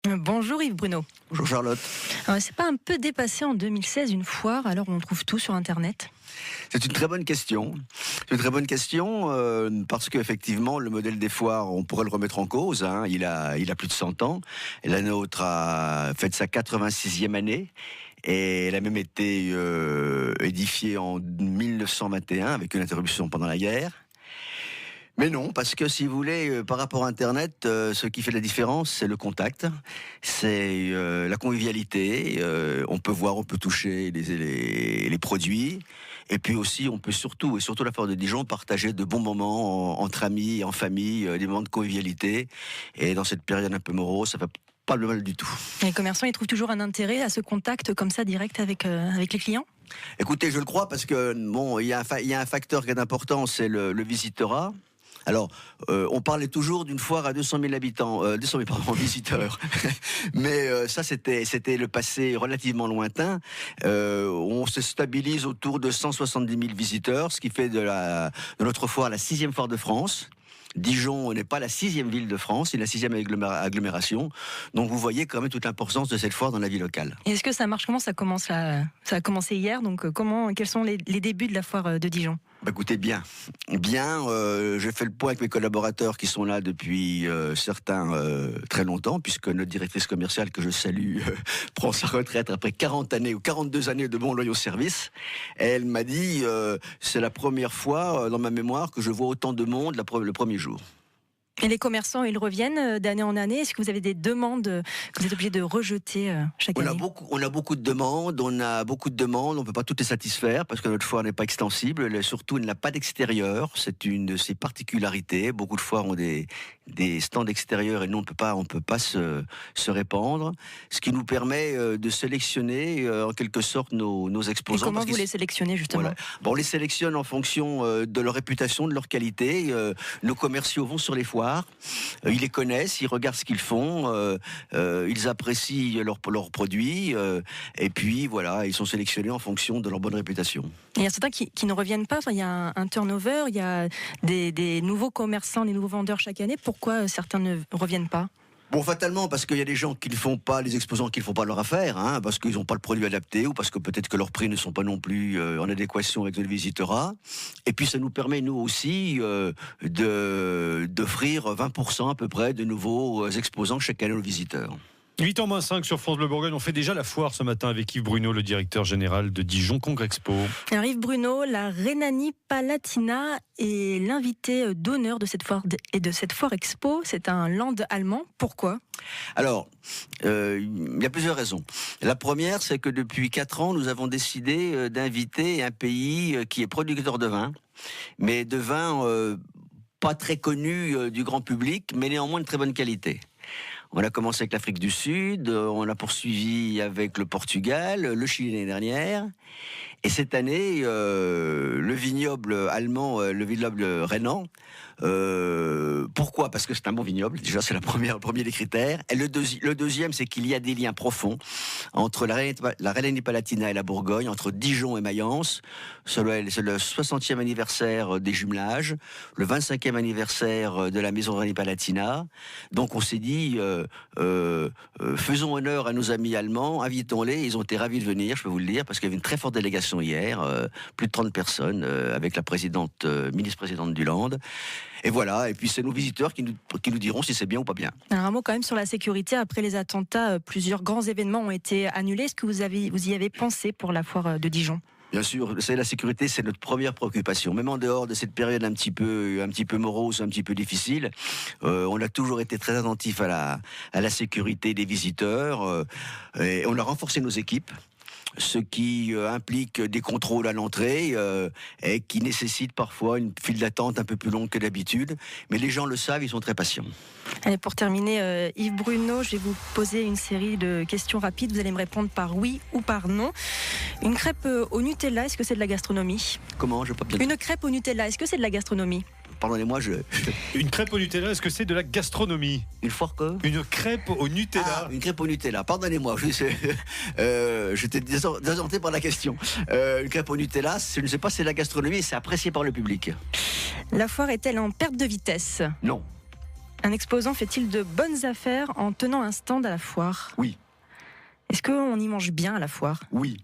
Bonjour Yves Bruno. Bonjour Charlotte. C'est pas un peu dépassé en 2016 une foire alors on trouve tout sur Internet? C'est une très bonne question. C'est une très bonne question parce qu'effectivement le modèle des foires, on pourrait le remettre en cause. Il a plus de 100 ans. Et la nôtre a fait sa 86e année. Et elle a même été édifiée en 1921 avec une interruption pendant la guerre. Mais non, parce que si vous voulez, par rapport à Internet, ce qui fait la différence, c'est le contact, c'est la convivialité. On peut voir, on peut toucher les produits, et puis aussi, on peut surtout la foire de Dijon, partager de bons moments entre amis, en famille, des moments de convivialité. Et dans cette période un peu morose, ça fait pas le mal du tout. Les commerçants, ils trouvent toujours un intérêt à ce contact comme ça direct avec les clients? Écoutez, je le crois parce que il y a un facteur qui est important, c'est le visitorat. Alors, on parlait toujours d'une foire à 200 000 habitants, 200 000 visiteurs. Mais ça, c'était le passé relativement lointain. On se stabilise autour de 170 000 visiteurs, ce qui fait de notre foire la 6e foire de France. Dijon n'est pas la 6e ville de France, c'est la 6e agglomération. Donc vous voyez quand même toute l'importance de cette foire dans la vie locale. Et est-ce que ça marche? Comment ça commence là? Ça a commencé hier, donc quels sont les débuts de la foire de Dijon? Écoutez, bien. J'ai fait le point avec mes collaborateurs qui sont là depuis certains très longtemps, puisque notre directrice commerciale, que je salue, prend sa retraite après 40 années ou 42 années de bons loyaux services. Et elle m'a dit, c'est la première fois dans ma mémoire que je vois autant de monde le premier jour. Et les commerçants, ils reviennent d'année en année? Est-ce que vous avez des demandes que vous êtes obligés de rejeter chaque année? On a beaucoup de demandes, on ne peut pas toutes les satisfaire parce que notre foire n'est pas extensible, surtout elle n'a pas d'extérieur, c'est une de ses particularités. Beaucoup de foires ont des stands extérieurs et nous on peut pas se répandre, ce qui nous permet de sélectionner en quelque sorte nos exposants. Et comment vous les sélectionnez justement? Voilà. On les sélectionne en fonction de leur réputation, de leur qualité. Nos commerciaux vont sur les foires. Ils les connaissent, ils regardent ce qu'ils font, ils apprécient leurs produits, et puis voilà, ils sont sélectionnés en fonction de leur bonne réputation. Et il y a certains qui ne reviennent pas, il y a un turnover, il y a des nouveaux commerçants, des nouveaux vendeurs chaque année. Pourquoi certains ne reviennent pas? Bon, fatalement, parce qu'il y a des gens qui ne font pas, les exposants qui ne font pas leur affaire, parce qu'ils n'ont pas le produit adapté, ou parce que peut-être que leurs prix ne sont pas non plus en adéquation avec le visitorat. Et puis ça nous permet, nous aussi, d'offrir 20% à peu près de nouveaux exposants chaque année aux visiteurs. 8h-5 sur France Bleu Bourgogne. On fait déjà la foire ce matin avec Yves Bruno, le directeur général de Dijon Congrexpo. Alors Yves Bruno, la Rhénanie-Palatinat est l'invité d'honneur de cette foire et de cette foire expo. C'est un land allemand. Pourquoi? Alors, il y a plusieurs raisons. La première, c'est que depuis 4 ans, nous avons décidé d'inviter un pays qui est producteur de vin, mais de vin pas très connu du grand public, mais néanmoins de très bonne qualité. On a commencé avec l'Afrique du Sud, on a poursuivi avec le Portugal, le Chili l'année dernière. Et cette année, le vignoble allemand, le vignoble rhénan. Pourquoi? Parce que c'est un bon vignoble. Déjà, c'est le premier des critères. Et le deuxième, c'est qu'il y a des liens profonds entre la Rhénanie-Palatinat et la Bourgogne, entre Dijon et Mayence. C'est le 60e anniversaire des jumelages, le 25e anniversaire de la maison Rhénanie-Palatinat. Donc, on s'est dit, faisons honneur à nos amis allemands, invitons-les. Ils ont été ravis de venir, je peux vous le dire, parce qu'il y avait une très forte délégation hier, plus de 30 personnes, avec la ministre-présidente du Land. Et voilà, et puis c'est nos visiteurs qui nous diront si c'est bien ou pas bien. Un mot quand même sur la sécurité. Après les attentats, plusieurs grands événements ont été annulés. Est-ce que vous y avez pensé pour la foire de Dijon? Bien sûr, la sécurité, c'est notre première préoccupation. Même en dehors de cette période un petit peu morose, un petit peu difficile, on a toujours été très attentif à la sécurité des visiteurs. Et on a renforcé nos équipes, ce qui implique des contrôles à l'entrée et qui nécessite parfois une file d'attente un peu plus longue que d'habitude. Mais les gens le savent, ils sont très patients. Allez, pour terminer, Yves Bruno, je vais vous poser une série de questions rapides. Vous allez me répondre par oui ou par non. Une crêpe au Nutella, est-ce que c'est de la gastronomie? Comment? Je veux pas bien. Une crêpe au Nutella, est-ce que c'est de la gastronomie? Pardonnez-moi, Une crêpe au Nutella, est-ce que c'est de la gastronomie? Une foire quoi? Une crêpe au Nutella. Une crêpe au Nutella. Pardonnez-moi, j'étais désorienté par la question. Une crêpe au Nutella, je ne sais pas si c'est de la gastronomie, c'est apprécié par le public. La foire est-elle en perte de vitesse? Non. Un exposant fait-il de bonnes affaires en tenant un stand à la foire ? Oui. Est-ce qu'on y mange bien à la foire ? Oui.